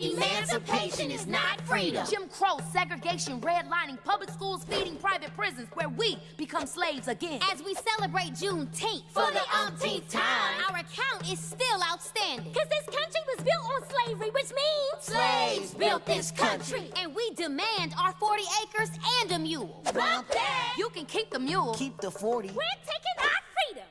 Emancipation is not freedom. Jim Crow, segregation, redlining, public schools feeding private prisons, where we become slaves again. As we celebrate Juneteenth for the umpteenth time, our account is still outstanding. Cause this country was built on slavery, which means slaves built this country. And we demand our 40 acres and a mule. Bump that! You can keep the mule. Keep the 40. We're taking our freedom.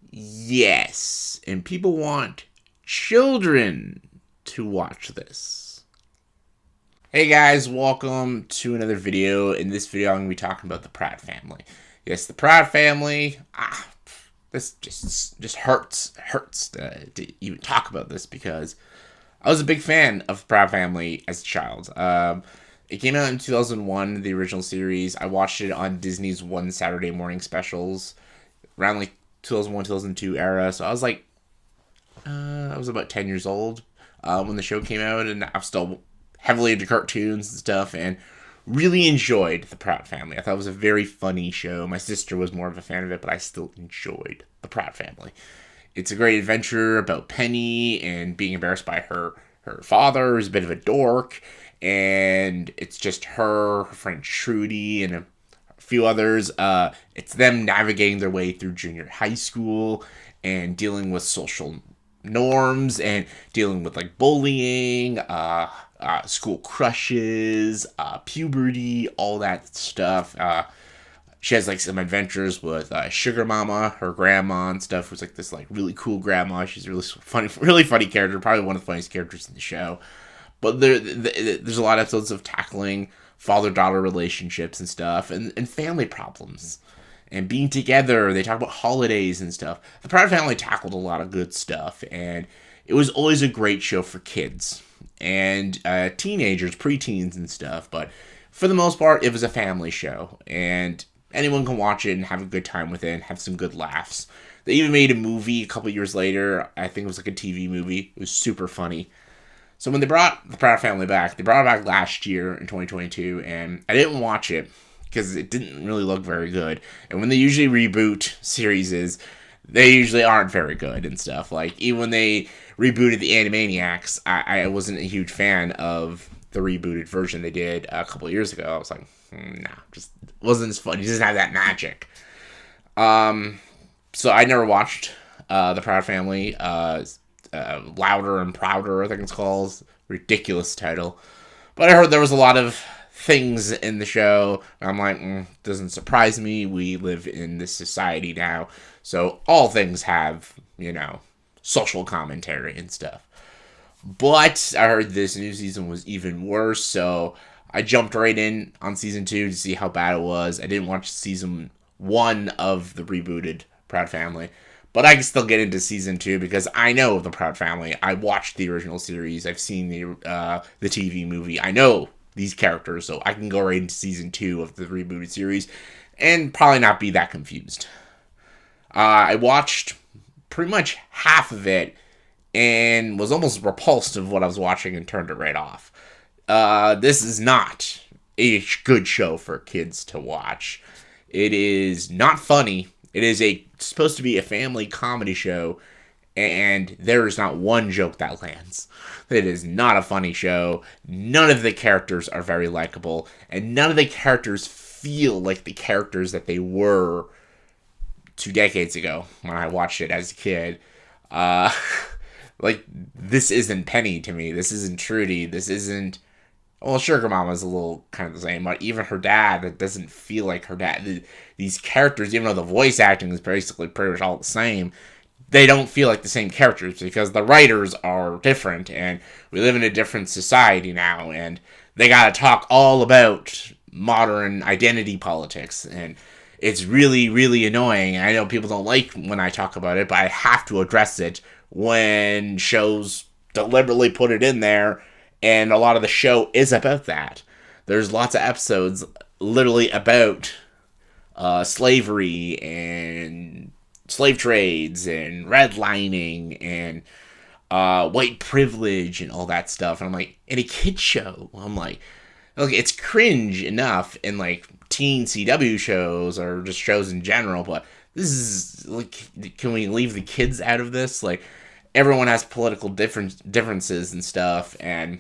Yes, and people want children to watch this. Hey guys, welcome to another video. In this video, I'm going to be talking about the Pratt family. Yes, the Pratt family. This just hurts to even talk about this because I was a big fan of the Pratt family as a child. It came out in 2001, the original series. I watched it on Disney's One Saturday Morning specials around like 2001, 2002 era. So I was like, I was about 10 years old when the show came out, and I'm still heavily into cartoons and stuff, and really enjoyed the Pratt family. I thought it was a very funny show. My sister was more of a fan of it, but I still enjoyed the Pratt family. It's a great adventure about Penny and being embarrassed by her father, who's a bit of a dork, and it's just her friend Trudy, and a few others. It's them navigating their way through junior high school and dealing with social norms and dealing with like bullying, school crushes, puberty, all that stuff. She has like some adventures with Sugar Mama, her grandma and stuff. Who's like this like really cool grandma. She's a really funny character, probably one of the funniest characters in the show. But there's a lot of episodes of tackling father-daughter relationships and stuff, and family problems. And being together, they talk about holidays and stuff. The Pratt family tackled a lot of good stuff, and it was always a great show for kids and teenagers, preteens and stuff. But for the most part, it was a family show, and anyone can watch it and have a good time with it and have some good laughs. They even made a movie a couple years later. I think it was like a TV movie. It was super funny. So when they brought the Pratt family back, they brought it back last year in 2022, and I didn't watch it because it didn't really look very good. And when they usually reboot series, they usually aren't very good and stuff. Like, even when they rebooted the Animaniacs, I wasn't a huge fan of the rebooted version they did a couple of years ago. I was like, nah, just wasn't as fun. It doesn't have that magic. So I never watched the Proud Family. Louder and Prouder, I think it's called. Ridiculous title. But I heard there was a lot of things in the show. I'm like, doesn't surprise me. We live in this society now, so all things have, social commentary and stuff. But I heard this new season was even worse, so I jumped right in on season 2 to see how bad it was. I didn't watch season 1 of the rebooted Proud Family, but I can still get into season 2 because I know the Proud Family. I watched the original series. I've seen the TV movie. I know these characters, so I can go right into season 2 of the rebooted series and probably not be that confused. I watched pretty much half of it and was almost repulsed of what I was watching and turned it right off. This is not a good show for kids to watch. It is not funny. It is supposed to be a family comedy show, and there is not one joke that lands. It is not a funny show. None of the characters are very likable, and none of the characters feel like the characters that they were 2 decades ago when I watched it as a kid. Like, this isn't Penny to me. This isn't Trudy. This isn't... Well, Sugar Mama's a little kind of the same, but even her dad, it doesn't feel like her dad. These characters, even though the voice acting is basically pretty much all the same, they don't feel like the same characters because the writers are different, and we live in a different society now, and they gotta talk all about modern identity politics, and it's really, really annoying. I know people don't like when I talk about it, but I have to address it when shows deliberately put it in there, and a lot of the show is about that. There's lots of episodes literally about slavery and slave trades and redlining and white privilege and all that stuff. And I'm like, in a kid's show, I'm like, okay, it's cringe enough in like teen CW shows or just shows in general, but this is like, can we leave the kids out of this? Like, everyone has political differences and stuff, and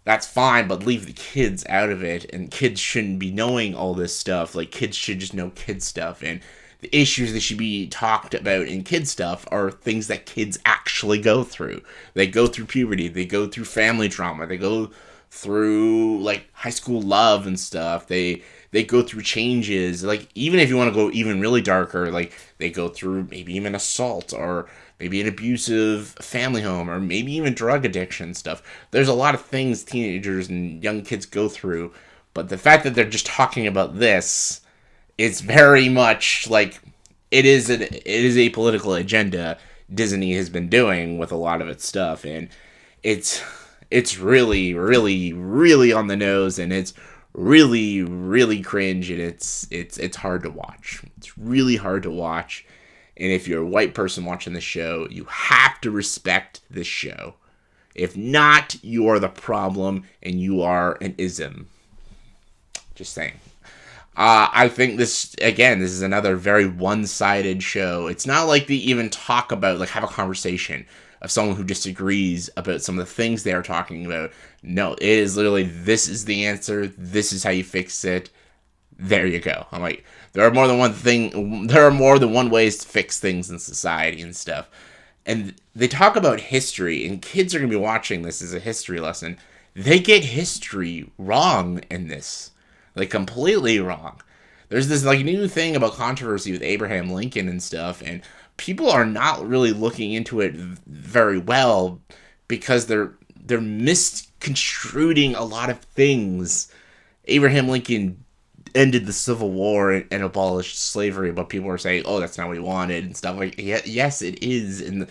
that's fine, but leave the kids out of it, and kids shouldn't be knowing all this stuff. Like, kids should just know kid stuff, and the issues that should be talked about in kid stuff are things that kids actually go through. They go through puberty, they go through family trauma, they go through, like, high school love and stuff. They go through changes. Like, even if you want to go even really darker, like, they go through maybe even assault, or maybe an abusive family home, or maybe even drug addiction stuff. There's a lot of things teenagers and young kids go through, but the fact that they're just talking about this, it's very much like it is a political agenda Disney has been doing with a lot of its stuff, and it's really, really, really on the nose, and it's really, really cringe, and it's hard to watch. It's really hard to watch. And if you're a white person watching the show, you have to respect this show. If not, you are the problem, and you are an ism. Just saying. I think this is another very one-sided show. It's not like they even talk about, like, have a conversation of someone who disagrees about some of the things they are talking about. No, it is literally, this is the answer, this is how you fix it. There you go. I'm like, there are more than one ways to fix things in society and stuff. And they talk about history, and kids are going to be watching this as a history lesson. They get history wrong in this. Like, completely wrong. There's this, like, new thing about controversy with Abraham Lincoln and stuff, and people are not really looking into it very well because they're misconstruing a lot of things. Abraham Lincoln ended the Civil War and abolished slavery, but people are saying, oh, that's not what he wanted and stuff. Like, yeah, yes, it is. And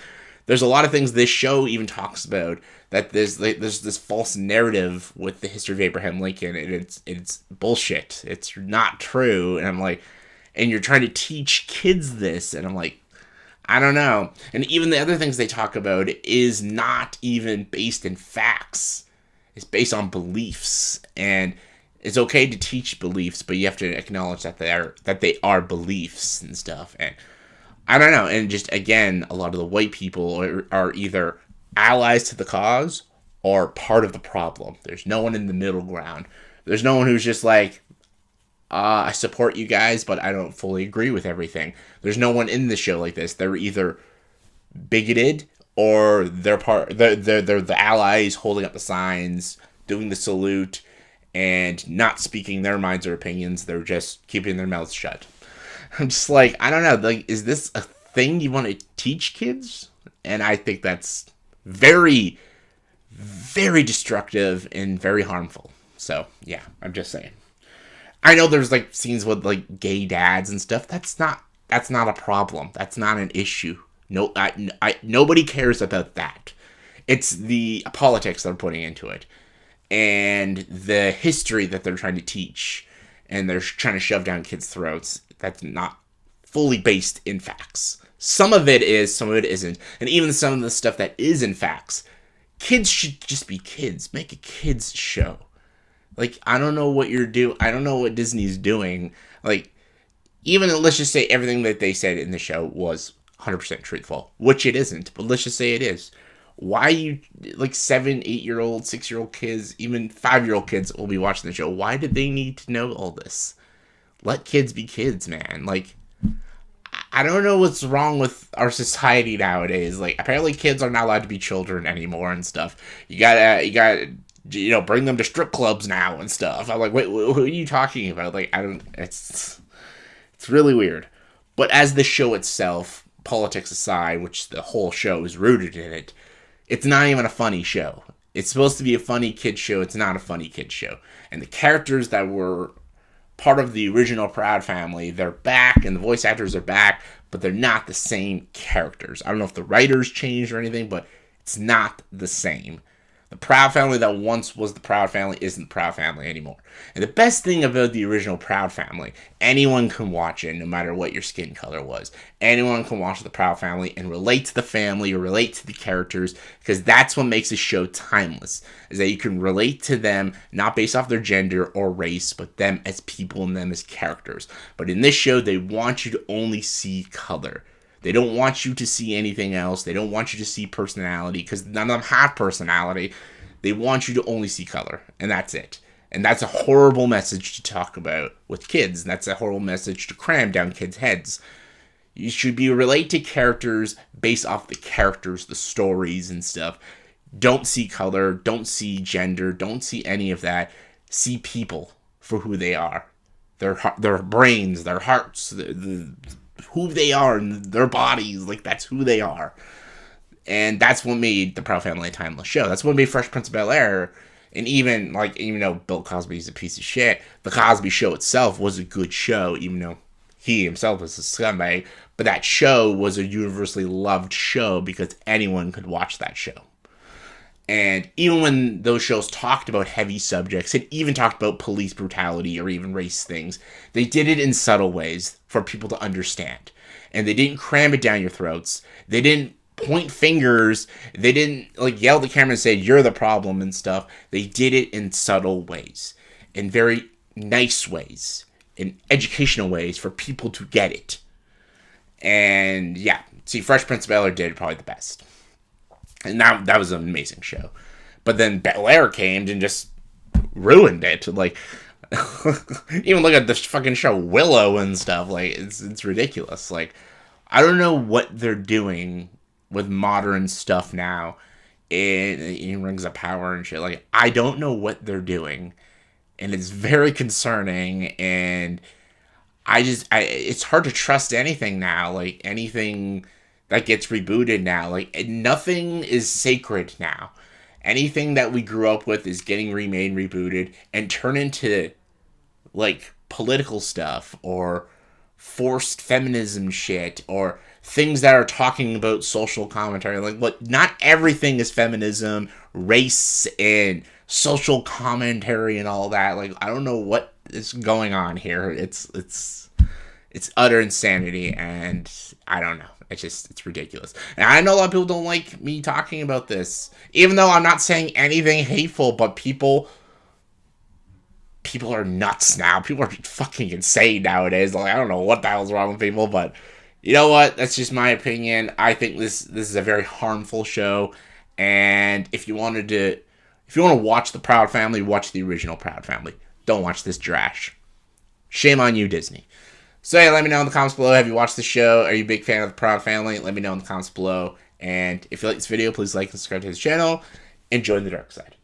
there's a lot of things this show even talks about, that there's this false narrative with the history of Abraham Lincoln, and it's bullshit. It's not true. And I'm like, and you're trying to teach kids this, and I'm like, I don't know. And even the other things they talk about is not even based in facts. It's based on beliefs, and it's okay to teach beliefs, but you have to acknowledge that they are beliefs and stuff. And I don't know. And just, again, a lot of the white people are either allies to the cause or part of the problem. There's no one in the middle ground. There's no one who's just like, I support you guys, but I don't fully agree with everything. There's no one in the show like this. They're either bigoted or they're the allies holding up the signs, doing the salute, and not speaking their minds or opinions. They're just keeping their mouths shut. I'm just like, I don't know. Like, is this a thing you want to teach kids? And I think that's very, very destructive and very harmful. So, yeah, I'm just saying. I know there's, like, scenes with, like, gay dads and stuff. That's not a problem. That's not an issue. No, nobody cares about that. It's the politics they're putting into it, and the history that they're trying to teach, and they're trying to shove down kids' throats. That's not fully based in facts. Some of it is, some of it isn't. And even some of the stuff that is in facts, kids should just be kids. Make a kids show. Like, I don't know what you're doing. I don't know what Disney's doing. Like, even let's just say everything that they said in the show was 100% truthful, which it isn't, but let's just say it is. Why you, like, 7, 8-year-old, 6-year-old kids, even 5-year-old kids will be watching the show. Why did they need to know all this? Let kids be kids, man. Like, I don't know what's wrong with our society nowadays. Like, apparently kids are not allowed to be children anymore and stuff. You gotta, bring them to strip clubs now and stuff. I'm like, wait, what are you talking about? Like, it's really weird. But as the show itself, politics aside, which the whole show is rooted in it, it's not even a funny show. It's supposed to be a funny kid show. It's not a funny kid show. And the characters that were part of the original Proud Family, they're back, and the voice actors are back, but they're not the same characters. I don't know if the writers changed or anything, but it's not the same. The Proud Family that once was the Proud Family isn't the Proud Family anymore. And the best thing about the original Proud Family, anyone can watch it, no matter what your skin color was. Anyone can watch the Proud Family and relate to the family or relate to the characters, because that's what makes a show timeless, is that you can relate to them, not based off their gender or race, but them as people and them as characters. But in this show, they want you to only see color. They don't want you to see anything else. They don't want you to see personality, because none of them have personality. They want you to only see color, and that's it. And that's a horrible message to talk about with kids. And that's a horrible message to cram down kids' heads. You should be relate to characters based off the characters, the stories and stuff. Don't see color, don't see gender, don't see any of that. See people for who they are. Their brains, their hearts, who they are, and their bodies. Like, that's who they are. And that's what made the Proud Family a timeless show. That's what made Fresh Prince of Bel-Air. And even though Bill Cosby's a piece of shit, The Cosby Show itself was a good show, even though he himself was a scumbag. But that show was a universally loved show because anyone could watch that show. And even when those shows talked about heavy subjects, and even talked about police brutality or even race things, they did it in subtle ways for people to understand. And they didn't cram it down your throats. They didn't point fingers. They didn't yell at the camera and say, "You're the problem" and stuff. They did it in subtle ways, in very nice ways, in educational ways for people to get it. And yeah, see, Fresh Prince of Bel-Air did probably the best. And that was an amazing show. But then Bel-Air came and just ruined it. Like, even look at this fucking show Willow and stuff. Like, it's ridiculous. Like, I don't know what they're doing with modern stuff now in Rings of Power and shit. Like, I don't know what they're doing. And it's very concerning. And it's hard to trust anything now. Like, anything that gets rebooted now. Like, nothing is sacred now. Anything that we grew up with is getting remade, rebooted, and turned into, like, political stuff, or forced feminism shit, or things that are talking about social commentary. Like, look, not everything is feminism, race, and social commentary and all that. Like, I don't know what is going on here. It's utter insanity, and I don't know. It's ridiculous. And I know a lot of people don't like me talking about this, even though I'm not saying anything hateful, but people are nuts now. People are fucking insane nowadays. Like, I don't know what the hell's wrong with people, but you know what? That's just my opinion. I think this is a very harmful show, and if you want to watch the Proud Family, watch the original Proud Family. Don't watch this trash. Shame on you, Disney. So yeah, let me know in the comments below. Have you watched the show? Are you a big fan of the Proud Family? Let me know in the comments below. And if you like this video, please like and subscribe to this channel. And join the dark side.